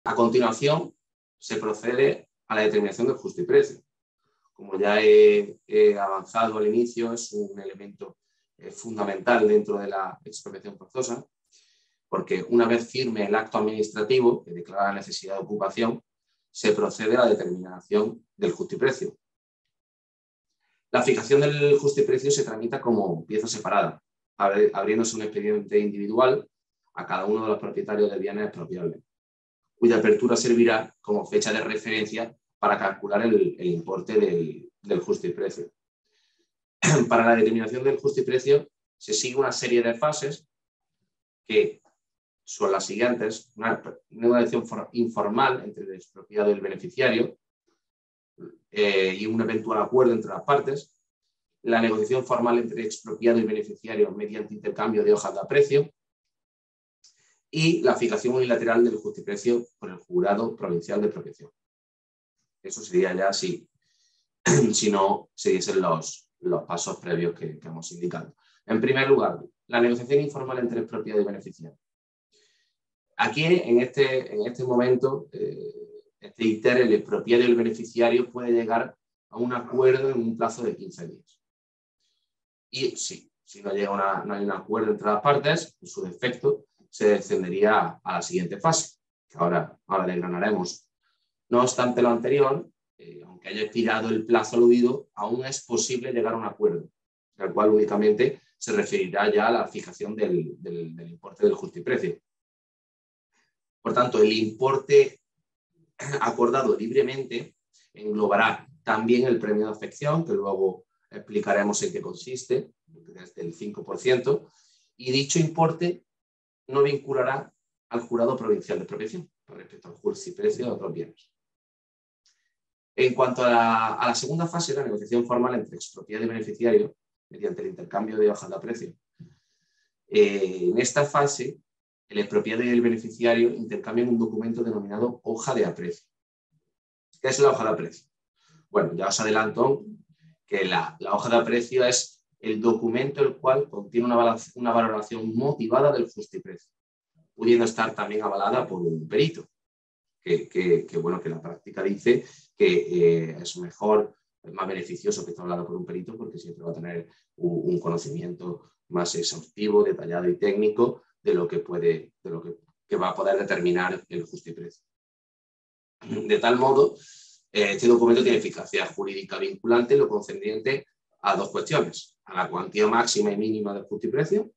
A continuación, se procede a la determinación del justiprecio. Como ya he avanzado al inicio, es un elemento fundamental dentro de la expropiación forzosa, porque una vez firme el acto administrativo que declara la necesidad de ocupación, se procede a la determinación del justiprecio. La fijación del justiprecio se tramita como pieza separada, abriéndose un expediente individual a cada uno de los propietarios de bienes expropiables, cuya apertura servirá como fecha de referencia para calcular el importe del justiprecio. Para la determinación del justiprecio se sigue una serie de fases que son las siguientes: una negociación informal entre el expropiado y el beneficiario y un eventual acuerdo entre las partes, la negociación formal entre expropiado y beneficiario mediante intercambio de hojas de aprecio y la fijación unilateral del justiprecio por el jurado provincial de expropiación. Eso sería ya si no se diesen los pasos previos que hemos indicado. En primer lugar, la negociación informal entre expropiado y beneficiario. Aquí, en este momento, este ITER, el expropiado y el beneficiario puede llegar a un acuerdo en un plazo de 15 días. Y si no hay un acuerdo entre las partes, en su defecto, se descendería a la siguiente fase, que ahora desgranaremos. No obstante lo anterior, aunque haya expirado el plazo aludido, aún es posible llegar a un acuerdo, el cual únicamente se referirá ya a la fijación del importe del justiprecio. Por tanto, el importe acordado libremente englobará también el premio de afección, que luego explicaremos en qué consiste, desde el 5%, y dicho importe no vinculará al jurado provincial de expropiación respecto al justiprecio de otros bienes. En cuanto a la segunda fase, la negociación formal entre expropiado y beneficiario, mediante el intercambio de hojas de aprecio, en esta fase, el expropiado y el beneficiario intercambian un documento denominado hoja de aprecio. ¿Qué es la hoja de aprecio? Bueno, ya os adelanto que la hoja de aprecio es el documento el cual contiene una valoración motivada del justiprecio, pudiendo estar también avalada por un perito, que la práctica dice que es mejor, es más beneficioso que esté avalada por un perito, porque siempre va a tener un conocimiento más exhaustivo, detallado y técnico de lo que va a poder determinar el justiprecio. De tal modo, este documento tiene eficacia jurídica vinculante en lo concerniente a dos cuestiones: a la cuantía máxima y mínima del justiprecio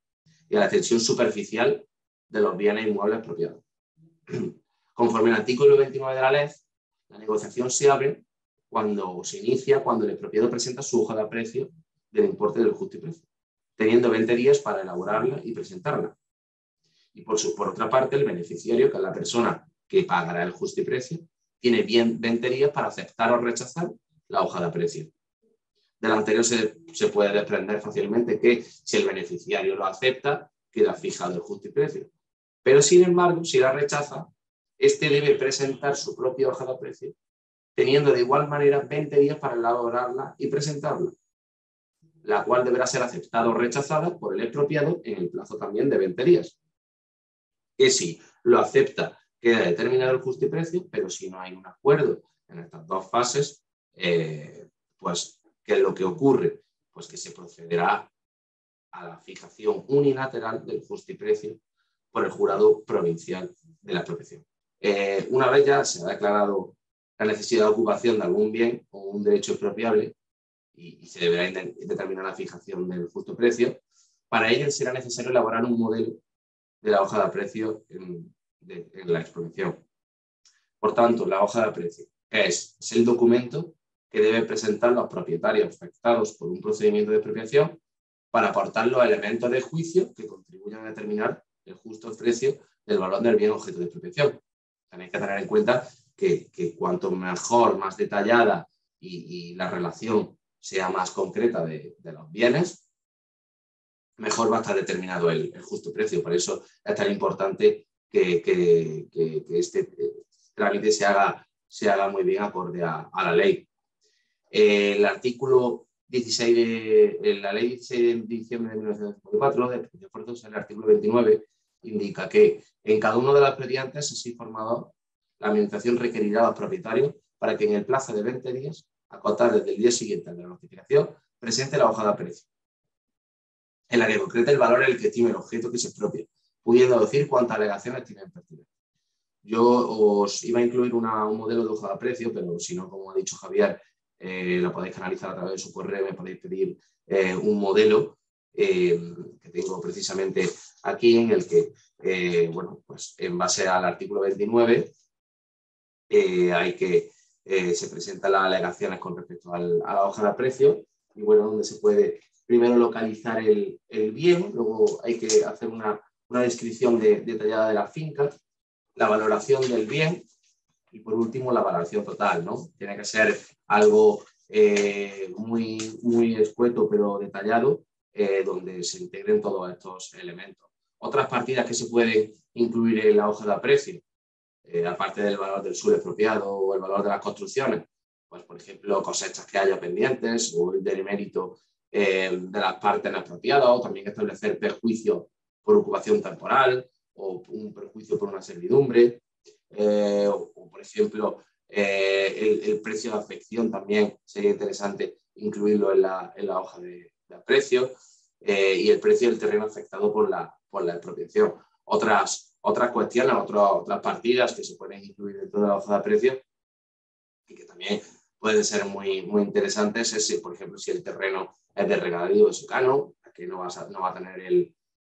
y a la extensión superficial de los bienes inmuebles expropiados. Conforme al artículo 29 de la ley, la negociación se abre cuando el expropiado presenta su hoja de aprecio del importe del justiprecio, teniendo 20 días para elaborarla y presentarla. Y por otra parte, el beneficiario, que es la persona que pagará el justiprecio, tiene 20 días para aceptar o rechazar la hoja de aprecio. Del anterior se puede desprender fácilmente que si el beneficiario lo acepta, queda fijado el justiprecio. Pero, sin embargo, si la rechaza, este debe presentar su propia hoja de aprecio, teniendo de igual manera 20 días para elaborarla y presentarla, la cual deberá ser aceptada o rechazada por el expropiado en el plazo también de 20 días. Que si lo acepta, queda determinado el justiprecio, pero si no hay un acuerdo en estas dos fases, pues, ¿qué es lo que ocurre? Pues que se procederá a la fijación unilateral del justiprecio por el jurado provincial de la expropiación. Una vez ya se ha declarado la necesidad de ocupación de algún bien o un derecho expropiable y se deberá determinar la fijación del justo precio, para ello será necesario elaborar un modelo de la hoja de aprecio en la expropiación. Por tanto, la hoja de aprecio es el documento que deben presentar los propietarios afectados por un procedimiento de expropiación para aportar los elementos de juicio que contribuyan a determinar el justo precio del valor del bien objeto de expropiación. Tenéis que tener en cuenta que cuanto mejor, más detallada y la relación sea más concreta de los bienes, mejor va a estar determinado el justo precio. Por eso es tan importante que este trámite se haga muy bien acorde a la ley. El artículo 16 de la ley 16 de diciembre de 1954 de expropiación forzosa, el artículo 29, indica que en cada uno de los expedientes es informado la administración requerirá a los propietarios para que en el plazo de 20 días, acotar desde el día siguiente a la notificación, presente la hoja de aprecio, en la que concrete el valor en el que estime el objeto que se expropia, pudiendo decir cuántas alegaciones tienen pertinentes. Yo os iba a incluir un modelo de hoja de aprecio, pero si no, como ha dicho Javier, lo podéis canalizar a través de su correo, me podéis pedir un modelo que tengo precisamente aquí, en el que, bueno, pues en base al artículo 29, se presentan las alegaciones con respecto a la hoja de aprecio, y bueno, donde se puede primero localizar el bien, luego hay que hacer una descripción detallada de la finca, la valoración del bien y por último la valoración total, ¿no? Tiene que ser algo muy, muy escueto pero detallado, donde se integren todos estos elementos. Otras partidas que se pueden incluir en la hoja de aprecio, aparte del valor del suelo expropiado o el valor de las construcciones, pues por ejemplo cosechas que haya pendientes o el demérito de las partes no expropiadas, o también establecer perjuicios por ocupación temporal o un perjuicio por una servidumbre, o por ejemplo el precio de afección también sería interesante incluirlo en la hoja de aprecio, y el precio del terreno afectado por la expropiación. Otras cuestiones, otras partidas que se pueden incluir dentro de la hoja de aprecio y que también pueden ser muy, muy interesantes es, por ejemplo, si el terreno es de regadío de secano, que no va a tener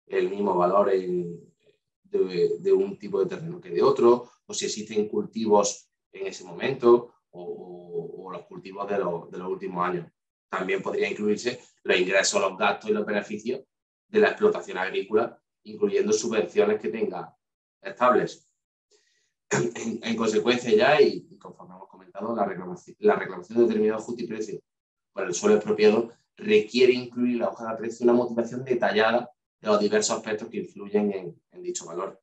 el mismo valor de un tipo de terreno que de otro, o si existen cultivos en ese momento, o los cultivos de los últimos años. También podría incluirse los ingresos, los gastos y los beneficios de la explotación agrícola, incluyendo subvenciones que tenga estables. En consecuencia ya, y conforme hemos comentado, la reclamación de determinado justiprecio por el suelo expropiado requiere incluir en la hoja de aprecio una motivación detallada de los diversos aspectos que influyen en dicho valor.